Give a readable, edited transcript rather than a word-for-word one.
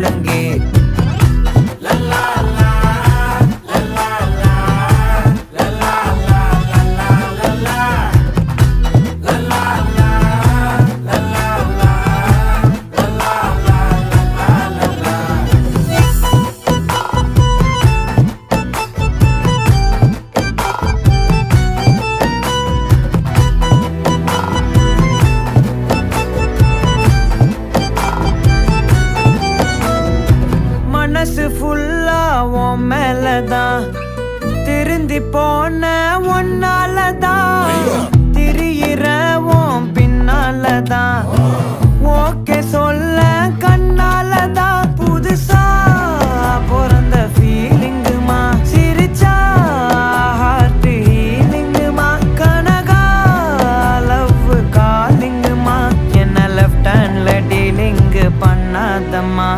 முழங்கே. மனசு ஃபுல்லா உன் மேலதான், திருந்தி போன ஒன்னாலதான், திரியிற உன் பின்னாலதான், ஓகே சொல்ல கண்ணாலதான். புதுசா பிறந்த ஃபீலிங்குமா, சிரிச்சா ஹார்ட் ஹீலிங்குமா, கனகா லவ் காலிங்குமா, என்ன லெஃப்ட் ஹேண்ட்ல டீலிங்கு பண்ணாதம்மா.